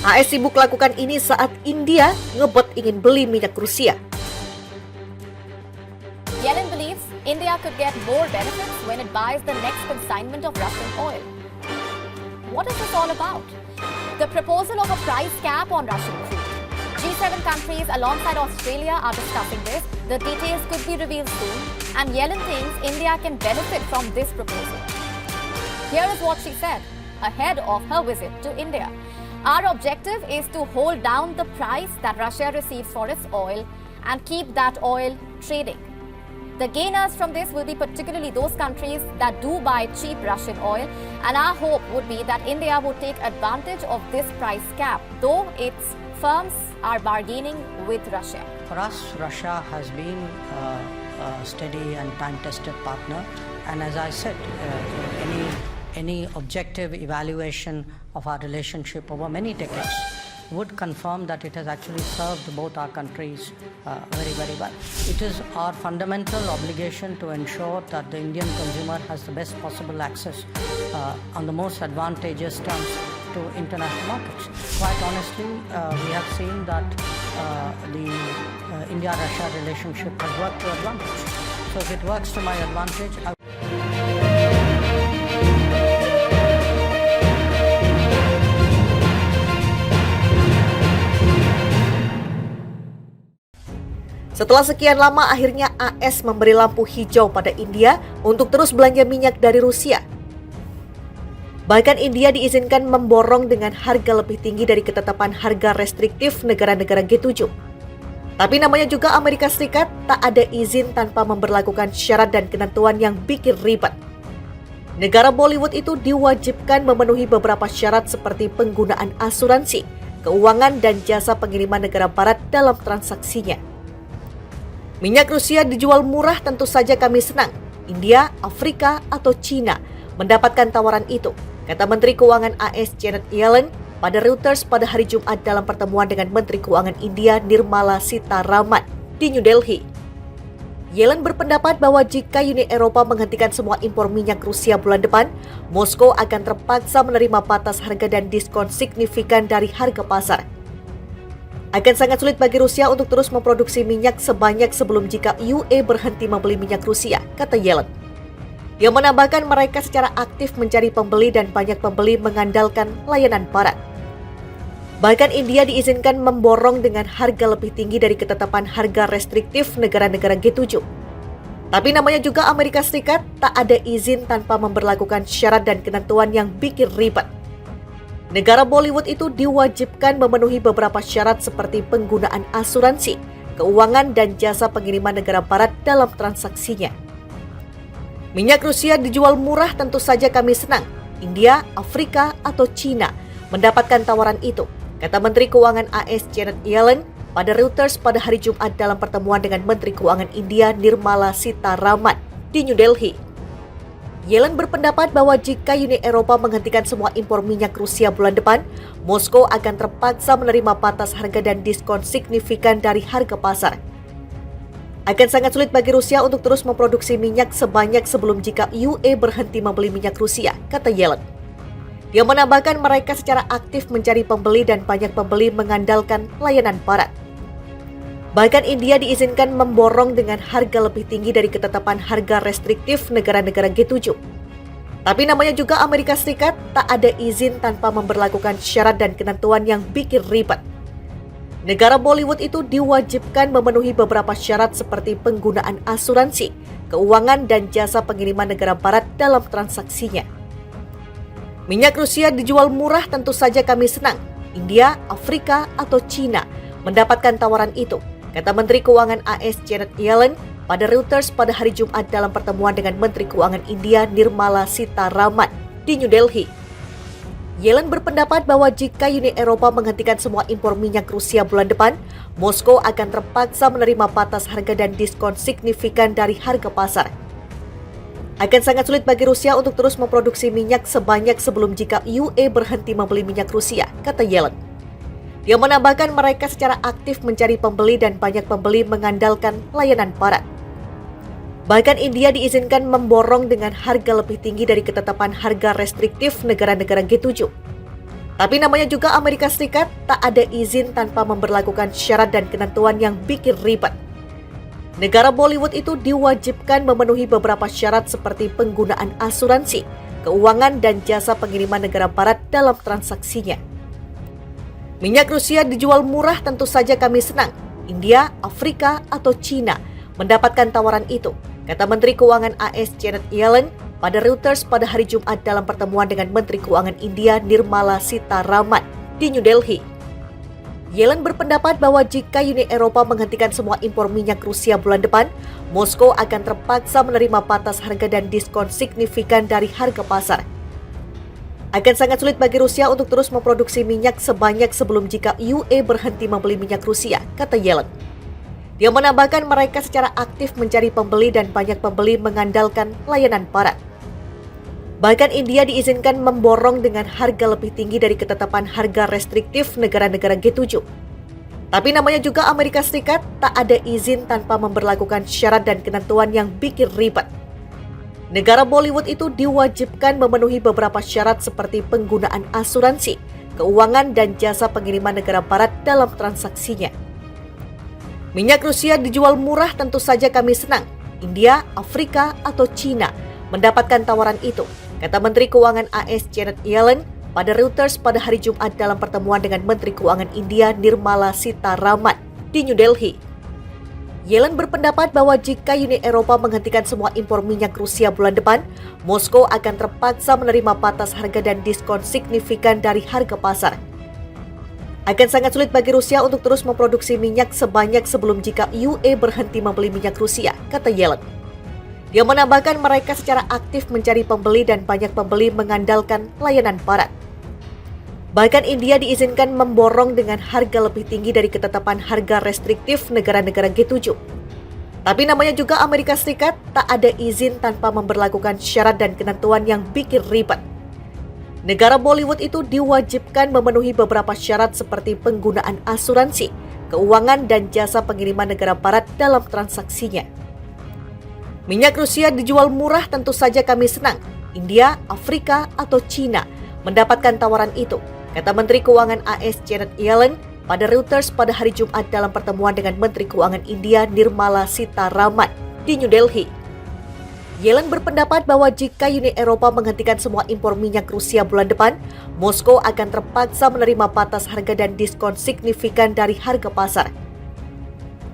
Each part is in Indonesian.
AS sibuk lakukan ini saat India ngebet ingin beli minyak Rusia. Yellen believes India could get more benefits when it buys the next consignment of Russian oil. What is this all about? The proposal of a price cap on Russian crude. G7 countries alongside Australia are discussing this. The details could be revealed soon, and Yellen thinks India can benefit from this proposal. Here is what she said ahead of her visit to India. Our objective is to hold down the price that Russia receives for its oil and keep that oil trading. The gainers from this will be particularly those countries that do buy cheap Russian oil, and our hope would be that India would take advantage of this price cap, though its firms are bargaining with Russia. For us, Russia has been a steady and time-tested partner, and as I said, any objective evaluation of our relationship over many decades would confirm that it has actually served both our countries very, very well. It is our fundamental obligation to ensure that the Indian consumer has the best possible access on the most advantageous terms to international markets. Quite honestly, we have seen that the India-Russia relationship has worked to advantage. So if it works to my advantage, Setelah sekian lama, akhirnya AS memberi lampu hijau pada India untuk terus belanja minyak dari Rusia. Bahkan India diizinkan memborong dengan harga lebih tinggi dari ketetapan harga restriktif negara-negara G7. Tapi namanya juga Amerika Serikat, tak ada izin tanpa memberlakukan syarat dan ketentuan yang bikin ribet. Negara Bollywood itu diwajibkan memenuhi beberapa syarat seperti penggunaan asuransi, keuangan, dan jasa pengiriman negara barat dalam transaksinya. Minyak Rusia dijual murah, tentu saja kami senang. India, Afrika, atau China mendapatkan tawaran itu, kata Menteri Keuangan AS Janet Yellen pada Reuters pada hari Jumat dalam pertemuan dengan Menteri Keuangan India Nirmala Sitharaman di New Delhi. Yellen berpendapat bahwa jika Uni Eropa menghentikan semua impor minyak Rusia bulan depan, Moskow akan terpaksa menerima batas harga dan diskon signifikan dari harga pasar. Akan sangat sulit bagi Rusia untuk terus memproduksi minyak sebanyak sebelum jika UE berhenti membeli minyak Rusia, kata Yellen. Dia menambahkan mereka secara aktif mencari pembeli dan banyak pembeli mengandalkan layanan barat. Bahkan India diizinkan memborong dengan harga lebih tinggi dari ketetapan harga restriktif negara-negara G7. Tapi namanya juga Amerika Serikat, tak ada izin tanpa memberlakukan syarat dan ketentuan yang bikin ribet. Negara Bollywood itu diwajibkan memenuhi beberapa syarat seperti penggunaan asuransi, keuangan, dan jasa pengiriman negara barat dalam transaksinya. Minyak Rusia dijual murah, tentu saja kami senang. India, Afrika, atau China mendapatkan tawaran itu, kata Menteri Keuangan AS Janet Yellen pada Reuters pada hari Jumat dalam pertemuan dengan Menteri Keuangan India Nirmala Sitharaman di New Delhi. Yellen berpendapat bahwa jika Uni Eropa menghentikan semua impor minyak Rusia bulan depan, Moskow akan terpaksa menerima batas harga dan diskon signifikan dari harga pasar. Akan sangat sulit bagi Rusia untuk terus memproduksi minyak sebanyak sebelum jika UE berhenti membeli minyak Rusia, kata Yellen. Dia menambahkan mereka secara aktif mencari pembeli dan banyak pembeli mengandalkan layanan barat. Bahkan India diizinkan memborong dengan harga lebih tinggi dari ketetapan harga restriktif negara-negara G7. Tapi namanya juga Amerika Serikat, tak ada izin tanpa memberlakukan syarat dan ketentuan yang bikin ribet. Negara Bollywood itu diwajibkan memenuhi beberapa syarat seperti penggunaan asuransi, keuangan, dan jasa pengiriman negara barat dalam transaksinya. Minyak Rusia dijual murah, tentu saja kami senang. India, Afrika, atau China mendapatkan tawaran itu, kata Menteri Keuangan AS Janet Yellen pada Reuters pada hari Jumat dalam pertemuan dengan Menteri Keuangan India Nirmala Sitharaman di New Delhi. Yellen berpendapat bahwa jika Uni Eropa menghentikan semua impor minyak Rusia bulan depan, Moskow akan terpaksa menerima batas harga dan diskon signifikan dari harga pasar. Akan sangat sulit bagi Rusia untuk terus memproduksi minyak sebanyak sebelum jika UE berhenti membeli minyak Rusia, kata Yellen. Dia menambahkan mereka secara aktif mencari pembeli dan banyak pembeli mengandalkan layanan barat. Bahkan India diizinkan memborong dengan harga lebih tinggi dari ketetapan harga restriktif negara-negara G7. Tapi namanya juga Amerika Serikat, tak ada izin tanpa memberlakukan syarat dan ketentuan yang bikin ribet. Negara Bollywood itu diwajibkan memenuhi beberapa syarat seperti penggunaan asuransi, keuangan, dan jasa pengiriman negara barat dalam transaksinya. Minyak Rusia dijual murah, tentu saja kami senang. India, Afrika, atau China mendapatkan tawaran itu, kata Menteri Keuangan AS Janet Yellen pada Reuters pada hari Jumat dalam pertemuan dengan Menteri Keuangan India Nirmala Sitharaman di New Delhi. Yellen berpendapat bahwa jika Uni Eropa menghentikan semua impor minyak Rusia bulan depan, Moskow akan terpaksa menerima batas harga dan diskon signifikan dari harga pasar. Akan sangat sulit bagi Rusia untuk terus memproduksi minyak sebanyak sebelum jika UE berhenti membeli minyak Rusia, kata Yellen. Dia menambahkan mereka secara aktif mencari pembeli dan banyak pembeli mengandalkan layanan barat. Bahkan India diizinkan memborong dengan harga lebih tinggi dari ketetapan harga restriktif negara-negara G7. Tapi namanya juga Amerika Serikat, tak ada izin tanpa memberlakukan syarat dan ketentuan yang bikin ribet. Negara Bollywood itu diwajibkan memenuhi beberapa syarat seperti penggunaan asuransi, keuangan, dan jasa pengiriman negara barat dalam transaksinya. Minyak Rusia dijual murah, tentu saja kami senang. India, Afrika, atau China mendapatkan tawaran itu, kata Menteri Keuangan AS Janet Yellen pada Reuters pada hari Jumat dalam pertemuan dengan Menteri Keuangan India Nirmala Sitharaman di New Delhi. Yellen berpendapat bahwa jika Uni Eropa menghentikan semua impor minyak Rusia bulan depan, Moskow akan terpaksa menerima batas harga dan diskon signifikan dari harga pasar. Akan sangat sulit bagi Rusia untuk terus memproduksi minyak sebanyak sebelum jika UE berhenti membeli minyak Rusia, kata Yellen. Dia menambahkan mereka secara aktif mencari pembeli dan banyak pembeli mengandalkan layanan barat. Bahkan India diizinkan memborong dengan harga lebih tinggi dari ketetapan harga restriktif negara-negara G7. Tapi namanya juga Amerika Serikat, tak ada izin tanpa memberlakukan syarat dan ketentuan yang bikin ribet. Negara Bollywood itu diwajibkan memenuhi beberapa syarat seperti penggunaan asuransi, keuangan, dan jasa pengiriman negara barat dalam transaksinya. Minyak Rusia dijual murah, tentu saja kami senang. India, Afrika, atau China mendapatkan tawaran itu, kata Menteri Keuangan AS Janet Yellen pada Reuters pada hari Jumat dalam pertemuan dengan Menteri Keuangan India Nirmala Sitharaman di New Delhi. Yellen berpendapat bahwa jika Uni Eropa menghentikan semua impor minyak Rusia bulan depan, Moskow akan terpaksa menerima batas harga dan diskon signifikan dari harga pasar.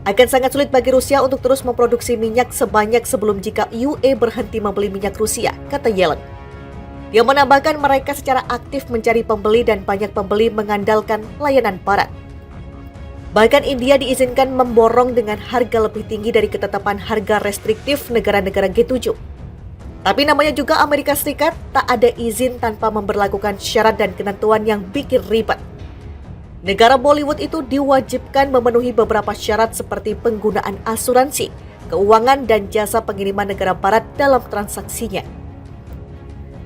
Akan sangat sulit bagi Rusia untuk terus memproduksi minyak sebanyak sebelum jika UE berhenti membeli minyak Rusia, kata Yellen. Dia menambahkan mereka secara aktif mencari pembeli dan banyak pembeli mengandalkan layanan barat. Bahkan India diizinkan memborong dengan harga lebih tinggi dari ketetapan harga restriktif negara-negara G7. Tapi namanya juga Amerika Serikat, tak ada izin tanpa memberlakukan syarat dan ketentuan yang bikin ribet. Negara Bollywood itu diwajibkan memenuhi beberapa syarat seperti penggunaan asuransi, keuangan, dan jasa pengiriman negara barat dalam transaksinya.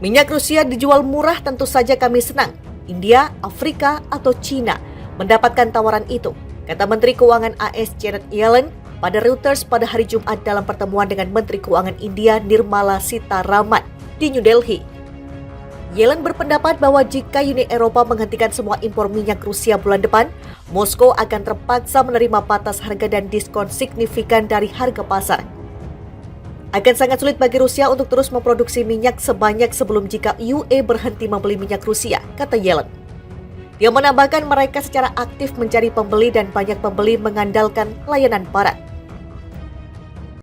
Minyak Rusia dijual murah, tentu saja kami senang. India, Afrika, atau China mendapatkan tawaran itu, kata Menteri Keuangan AS Janet Yellen pada Reuters pada hari Jumat dalam pertemuan dengan Menteri Keuangan India Nirmala Sitharaman di New Delhi. Yellen berpendapat bahwa jika Uni Eropa menghentikan semua impor minyak Rusia bulan depan, Moskow akan terpaksa menerima batas harga dan diskon signifikan dari harga pasar. Akan sangat sulit bagi Rusia untuk terus memproduksi minyak sebanyak sebelum jika UE berhenti membeli minyak Rusia, kata Yellen. Dia menambahkan mereka secara aktif mencari pembeli dan banyak pembeli mengandalkan layanan barat.